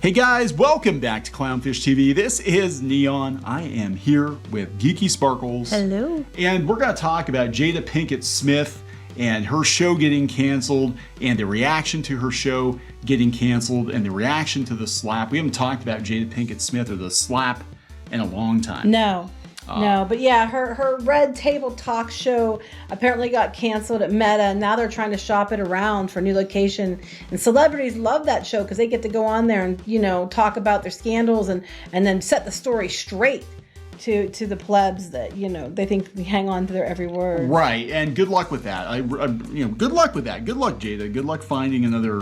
Hey guys, welcome back to Clownfish TV. This is Neon. I am here with Geeky Sparkles. Hello. And we're going to talk about Jada Pinkett Smith and her show getting canceled and the reaction to her show getting canceled and the reaction to the slap. We haven't talked about Jada Pinkett Smith or the slap in a long time. No, but yeah, her Red Table Talk show apparently got canceled at Meta, and now they're trying to shop it around for a new location. And celebrities love that show because they get to go on there and, you know, talk about their scandals and then set the story straight to the plebs that, you know, they think we hang on to their every word. Right, and good luck with that. Good luck with that. Good luck, Jada. Good luck finding another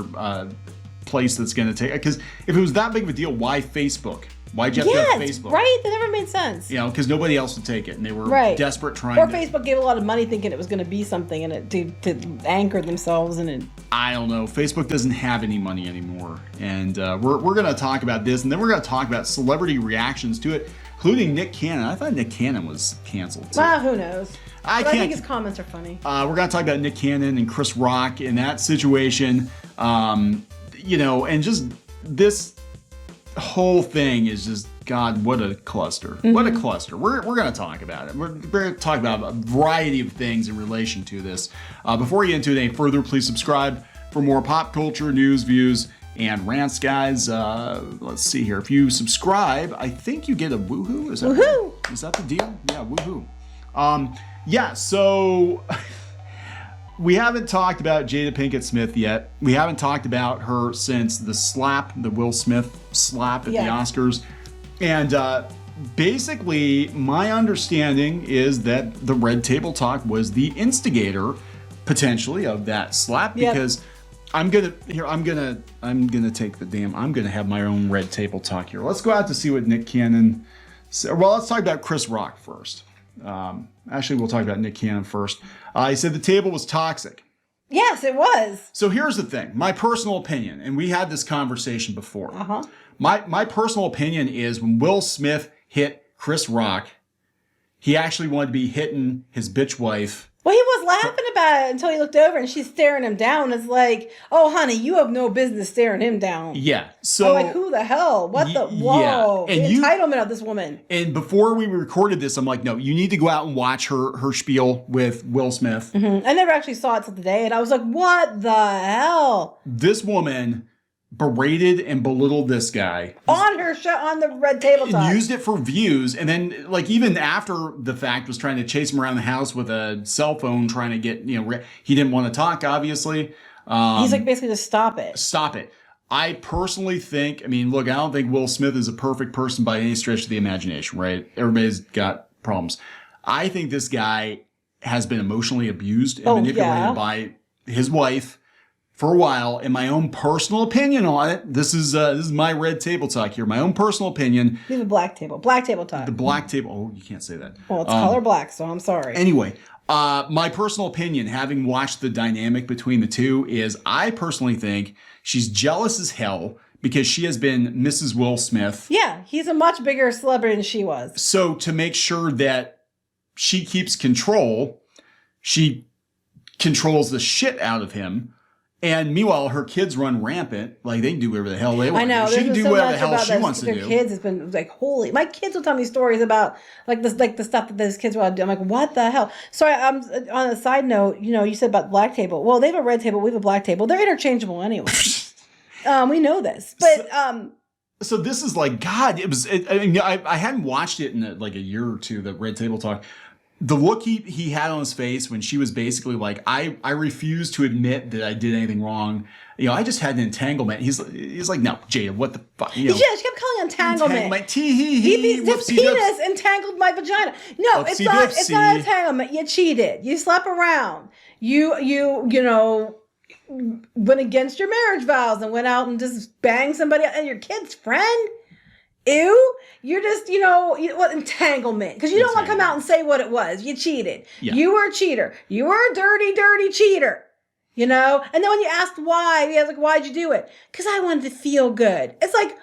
place that's going to take. Because if it was that big of a deal, why Facebook? Why'd you have to have Facebook? Right? That never made sense. You know, because nobody else would take it, and they were desperate trying Or to... Facebook gave a lot of money thinking it was going to be something and it to anchor themselves in it. I don't know. Facebook doesn't have any money anymore. And we're going to talk about this, and then we're going to talk about celebrity reactions to it, including Nick Cannon. I thought Nick Cannon was canceled, too. Well, who knows? I think his comments are funny. We're going to talk about Nick Cannon and Chris Rock in that situation. You know, and just this whole thing is just, God, what a cluster. Mm-hmm. What a cluster. We're going to talk about it. We're going to talk about a variety of things in relation to this. Before we get into it any further, please subscribe for more pop culture, news, views, and rants, guys. Let's see here. If you subscribe, I think you get a woohoo. Is that woohoo? Right? Is that the deal? Yeah, woohoo. Yeah, so... We haven't talked about Jada Pinkett Smith yet. We haven't talked about her since the slap, the Will Smith slap at the Oscars. And basically, my understanding is that the Red Table Talk was the instigator, potentially, of that slap. Because I'm gonna have my own Red Table Talk here. Let's go out to see what Nick Cannon said. Well, let's talk about Chris Rock first. Actually, we'll talk about Nick Cannon first. He said the table was toxic. Yes, it was. So here's the thing. My personal opinion, and we had this conversation before. My personal opinion is when Will Smith hit Chris Rock, he actually wanted to be hitting his bitch wife. Well, he was laughing about it until he looked over and she's staring him down. It's like, oh, honey, you have no business staring him down. Yeah. So I'm like, who the hell? What the? Whoa. Yeah. And the entitlement of this woman. And before we recorded this, I'm like, no, you need to go out and watch her spiel with Will Smith. Mm-hmm. I never actually saw it till today. And I was like, what the hell? This woman berated and belittled this guy on her show, on the Red Table Talk, used it for views, and then like even after the fact was trying to chase him around the house with a cell phone trying to get, you know, he didn't want to talk, obviously. He's like, basically, just stop it. I personally think, I mean, look, I don't think Will Smith is a perfect person by any stretch of the imagination, right? Everybody's got problems. I think this guy has been emotionally abused and manipulated by his wife for a while. In my own personal opinion on it, this is my Red Table Talk here. My own personal opinion. Leave the Black Table Talk. The Black Table. Oh, you can't say that. Well, it's color black, so I'm sorry. Anyway, my personal opinion, having watched the dynamic between the two, is I personally think she's jealous as hell because she has been Mrs. Will Smith. Yeah, he's a much bigger celebrity than she was. So to make sure that she keeps control, she controls the shit out of him. And meanwhile, her kids run rampant. Like, they can do whatever the hell they want. I know. She can do whatever the hell she wants to do. Their kids has been like, holy. My kids will tell me stories about like this, like the stuff that those kids will do. I'm like, what the hell? Sorry, I'm on a side note. You know, you said about Black Table. Well, they have a Red Table. We have a Black Table. They're interchangeable anyway. We know this, but so this is like, God. It was. I hadn't watched it in like a year or two. The Red Table Talk. The look he had on his face when she was basically like, I refuse to admit that I did anything wrong. You know, I just had an entanglement. He's like, no, Jada, what the fuck? You know, she kept calling entanglement. His penis entangled my vagina. No, it's not entanglement. You cheated. You slept around. You know, went against your marriage vows and went out and just banged somebody and your kid's friend. Ew, you're just, what entanglement? Because you don't want to come out and say what it was. You cheated. Yeah. You were a cheater. You were a dirty, dirty cheater. And then when you asked why, he was like, why'd you do it? Because I wanted to feel good. It's like,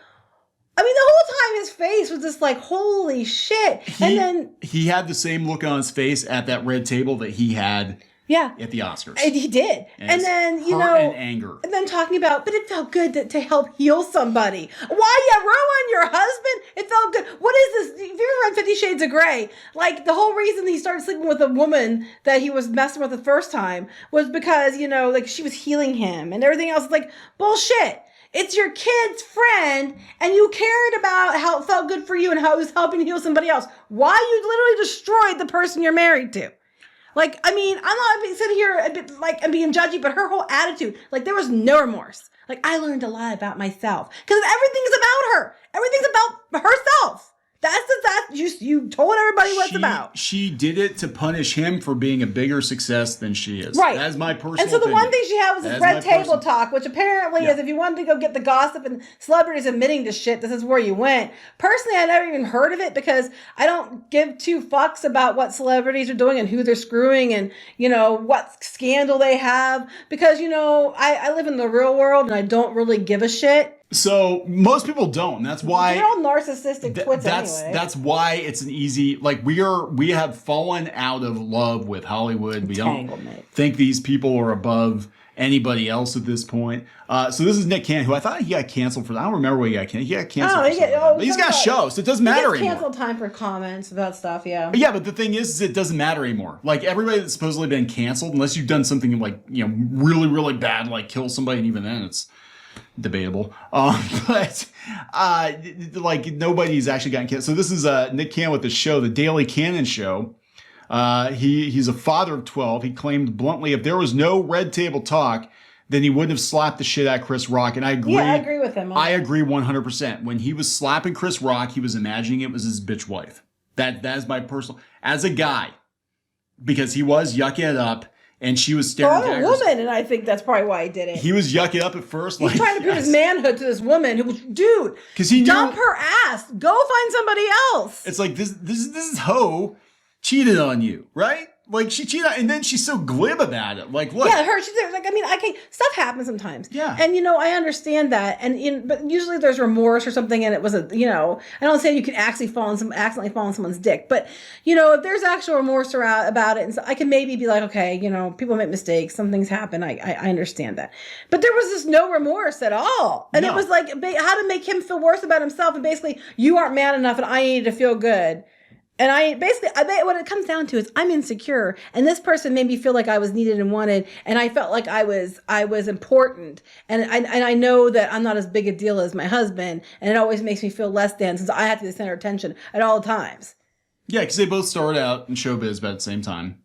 I mean, the whole time his face was just like, holy shit. And then he had the same look on his face at that Red Table that he had Yeah. At the Oscars. And he did. And then, and anger. And then talking about, but it felt good to help heal somebody. Why you ruin your husband? It felt good. What is this? If you ever read 50 Shades of Grey, like the whole reason he started sleeping with a woman that he was messing with the first time was because, like she was healing him and everything else. It's like, bullshit. It's your kid's friend, and you cared about how it felt good for you and how it was helping heal somebody else. Why you literally destroyed the person you're married to? Like, I mean, I'm not sitting here a bit like I'm being judgy, but her whole attitude, like there was no remorse. Like I learned a lot about myself because everything's about her. Everything's about herself. You told everybody what it's about. She did it to punish him for being a bigger success than she is. Right. That's my personal And so the opinion. one thing she had was this red table talk, which apparently is if you wanted to go get the gossip and celebrities admitting to shit, this is where you went. Personally, I never even heard of it because I don't give two fucks about what celebrities are doing and who they're screwing and, what scandal they have. Because, I live in the real world and I don't really give a shit. So most people don't. That's why they're all narcissistic twits anyway. That's why it's an easy we have fallen out of love with Hollywood. We don't think these people are above anybody else at this point. So this is Nick Cannon, who I thought he got canceled for. I don't remember what he got canceled. He got canceled. He's got shows, so it doesn't matter anymore. Canceled time for comments about stuff. Yeah. Yeah, but the thing is it doesn't matter anymore. Like everybody that's supposedly been canceled, unless you've done something like really really bad, like kill somebody, and even then it's debatable. But nobody's actually gotten canceled. So this is Nick Cannon with the show, The Daily Cannon Show. He's a father of 12. He claimed bluntly if there was no red table talk, then he wouldn't have slapped the shit out of Chris Rock. And I agree. Yeah, I agree with him. I agree 100%. When he was slapping Chris Rock, he was imagining it was his bitch wife. That is my personal, as a guy, because he was yucking it up. And she was staring at a woman, and I think that's probably why he did it. He was yucking up at first. He's trying to prove his manhood to this woman who was, dude, because he dump her ass. Go find somebody else. It's like this hoe cheated on you, right? Like she cheated, and then she's so glib about it. Like, look, she's like, I mean, stuff happens sometimes. Yeah, and I understand that, but usually there's remorse or something, and it was I don't say you can accidentally fall on someone's dick, but if there's actual remorse about it, and so I can maybe be like, okay, people make mistakes, some things happen, I understand that, but there was just no remorse at all, and it was like how to make him feel worse about himself, and basically you aren't man enough, and I need to feel good. And I bet what it comes down to is I'm insecure, and this person made me feel like I was needed and wanted, and I felt like I was important, and I know that I'm not as big a deal as my husband, and it always makes me feel less than since I have to be the center of attention at all times. Yeah, because they both started out in showbiz about the same time,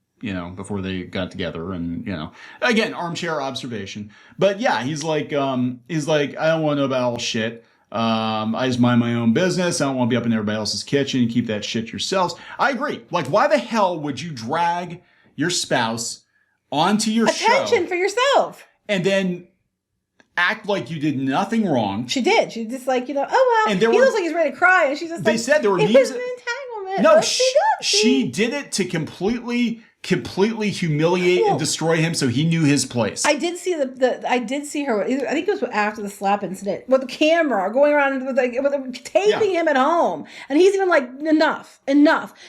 before they got together, and again, armchair observation, but yeah, he's like I don't want to know about all shit. I just mind my own business. I don't want to be up in everybody else's kitchen and keep that shit yourselves. I agree. Like, why the hell would you drag your spouse onto your show? Attention for yourself. And then act like you did nothing wrong. She did. She just like, oh, well, and he looks like he's ready to cry. And she's just like, they said there were it was an entanglement. No, she did it to completely humiliate and destroy him, so he knew his place. I did see I did see her. I think it was after the slap incident with the camera going around with taping him at home, and he's even like enough,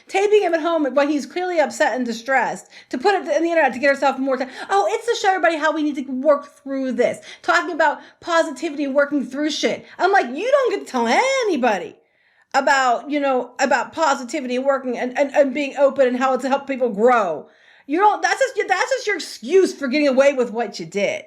taping him at home when he's clearly upset and distressed to put it in the internet to get herself more time. Oh, it's to show everybody how we need to work through this. Talking about positivity, working through shit. I'm like, you don't get to tell anybody about positivity, working and being open and how to help people grow. That's just your excuse for getting away with what you did.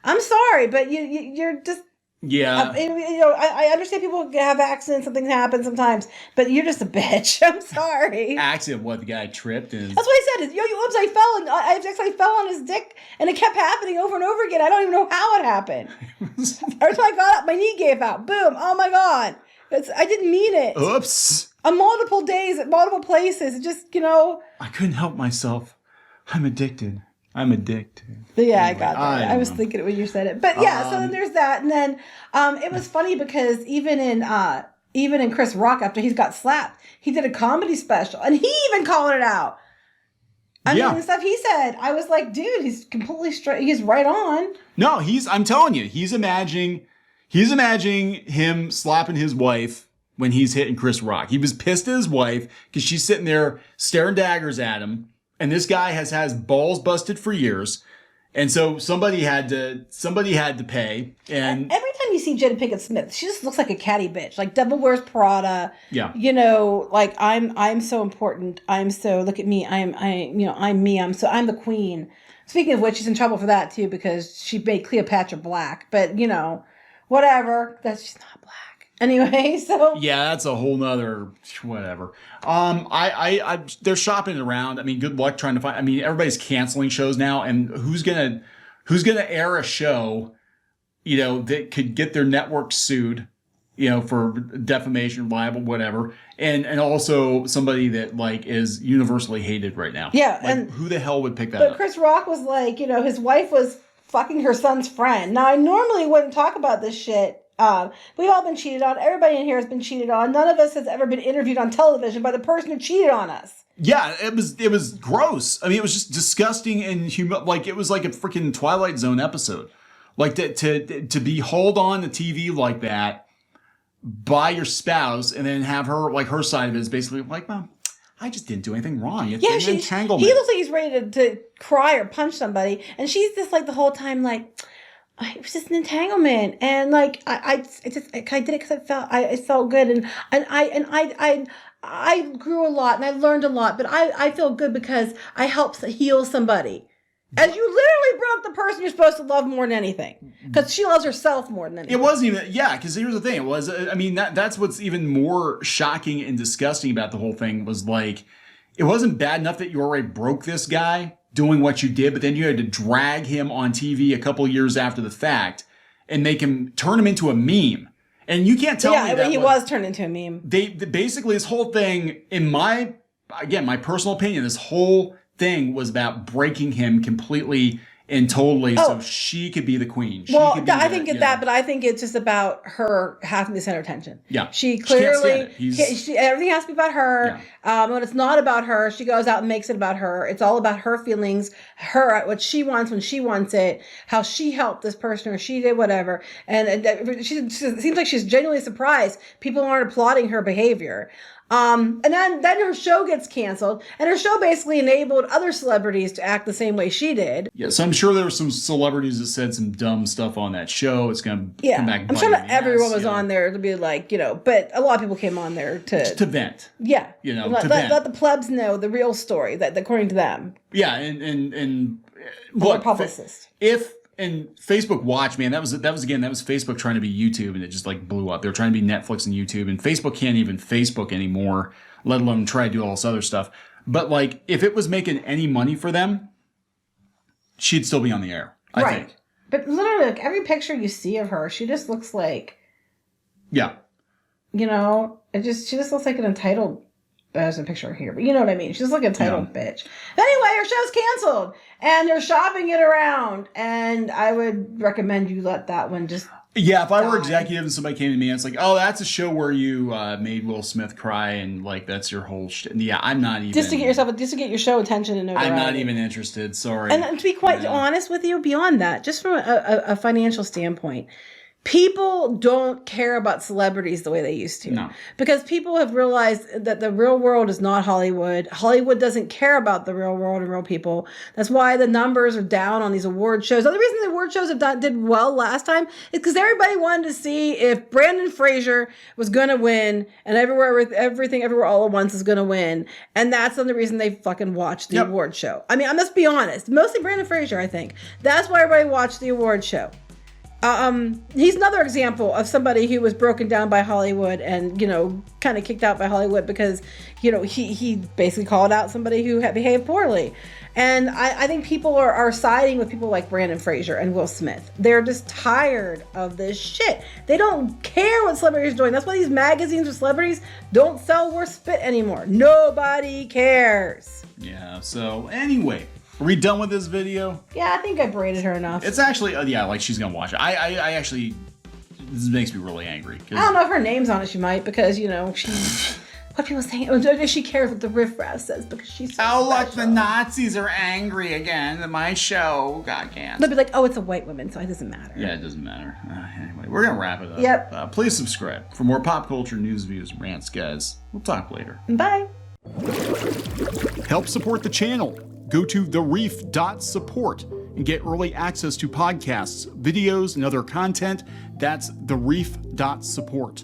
I'm sorry, but you're just Yeah. I understand people have accidents, something happens sometimes, but you're just a bitch. I'm sorry. Accident, what, the guy tripped? And... That's what I said. Oops, I actually fell on his dick, and it kept happening over and over again. I don't even know how it happened. Every time I got up, my knee gave out. Boom. Oh, my God. I didn't mean it. Oops. On multiple days, at multiple places. It just, I couldn't help myself. I'm addicted. But yeah, anyway, I got that. I was thinking it when you said it. But yeah, so then there's that. And then it was funny because even in Chris Rock, after he's got slapped, he did a comedy special. And he even called it out. I mean, the stuff he said, I was like, dude, he's completely straight. He's right on. No, I'm telling you, he's imagining him slapping his wife when he's hitting Chris Rock. He was pissed at his wife because she's sitting there staring daggers at him. and this guy has balls busted for years. And so somebody had to pay. And every time you see Jada Pinkett Smith, she just looks like a catty bitch. Like Devil Wears Prada. Yeah. You know, like I'm so important. Look at me. I'm me. I'm the queen. Speaking of which, she's in trouble for that too because she made Cleopatra black. But you know, whatever. She's not black. Anyway, so yeah, that's a whole nother whatever. They're shopping it around. I mean, good luck trying to find. I mean, everybody's canceling shows now, and who's gonna air a show, you know, that could get their network sued, you know, for defamation, libel, whatever, and also somebody that like is universally hated right now. Yeah, like, and who the hell would pick that but up? Chris Rock was like, you know, his wife was fucking her son's friend. Now, I normally wouldn't talk about this shit. We've all been cheated on. Everybody in here has been cheated on. None of us has ever been interviewed on television by the person who cheated on us. Yeah, it was gross. I mean, it was just disgusting and like it was like a freaking Twilight Zone episode. Like to be hauled on the TV like that by your spouse and then have her like her side of it is basically like, well, I just didn't do anything wrong. It's an entanglement. He looks like he's ready to cry or punch somebody, and she's just like the whole time like, it was just an entanglement, and like I did it because I felt good, and I grew a lot and I learned a lot, but I feel good because I helped heal somebody. As you literally broke the person you're supposed to love more than anything, because she loves herself more than anything. It wasn't even because here's the thing. It was I mean that's what's even more shocking and disgusting about the whole thing was like it wasn't bad enough that you already broke this guy doing what you did, but then you had to drag him on TV a couple years after the fact and turn him into a meme. And you can't tell me that he was turned into a meme. They basically this whole thing, in my personal opinion, this whole thing was about breaking him completely and totally so she could be the queen. But I think it's just about her having the center of attention. Yeah. She clearly, she everything has to be about her. Yeah. When it's not about her, she goes out and makes it about her. It's all about her feelings, what she wants when she wants it, how she helped this person or she did whatever. And it seems like she's genuinely surprised people aren't applauding her behavior. And then her show gets canceled, and her show basically enabled other celebrities to act the same way she did. Yeah, so I'm sure there were some celebrities that said some dumb stuff on that show. It's going to come back. I'm sure not everyone was on there to be like, you know, but a lot of people came on there to vent. Yeah. You know, let the plebs know the real story that according to them. Yeah, and look, publicist. And Facebook Watch, man, that was Facebook trying to be YouTube, and it just like blew up. They were trying to be Netflix and YouTube, and Facebook can't even Facebook anymore, let alone try to do all this other stuff. But like, if it was making any money for them, she'd still be on the air, I think. But literally, like, every picture you see of her, she just looks like, yeah, you know, she just looks like an entitled. There's a picture here, but you know what I mean. She's like a entitled bitch. But anyway, her show's canceled, and they're shopping it around. And I would recommend you let that one just. Yeah, if I were executive and somebody came to me and it's like, oh, that's a show where you made Will Smith cry, and like that's your whole shit. Yeah, I'm not even. Just to get your show attention and notoriety. I'm not even interested. Sorry. And to be quite honest with you, beyond that, just from a financial standpoint. People don't care about celebrities the way they used to. No. Because people have realized that the real world is not Hollywood. Hollywood doesn't care about the real world and real people. That's why the numbers are down on these award shows. The only reason the award shows did well last time is because everybody wanted to see if Brandon Fraser was going to win and Everything Everywhere All at Once is going to win. And that's the only reason they fucking watched the award show. I mean, I must be honest. Mostly Brandon Fraser, I think. That's why everybody watched the award show. He's another example of somebody who was broken down by Hollywood and, you know, kind of kicked out by Hollywood because, you know, he basically called out somebody who had behaved poorly. And I think people are siding with people like Brandon Fraser and Will Smith. They're just tired of this shit. They don't care what celebrities are doing. That's why these magazines with celebrities don't sell worth spit anymore. Nobody cares. Yeah, so anyway. Are we done with this video? Yeah, I think I braided her enough. It's actually, like she's going to watch it. I actually, this makes me really angry. I don't know if her name's on it, she might, because, you know, what people saying, she cares what the riffraff says because she's so special. Look, the Nazis are angry again. My show got canceled. They'll be like, oh, it's a white woman, so it doesn't matter. Yeah, it doesn't matter. Anyway, we're going to wrap it up. Yep. Please subscribe for more pop culture news, views, and rants, guys. We'll talk later. Bye. help support the channel. Go to thereef.support and get early access to podcasts, videos, and other content. That's thereef.support.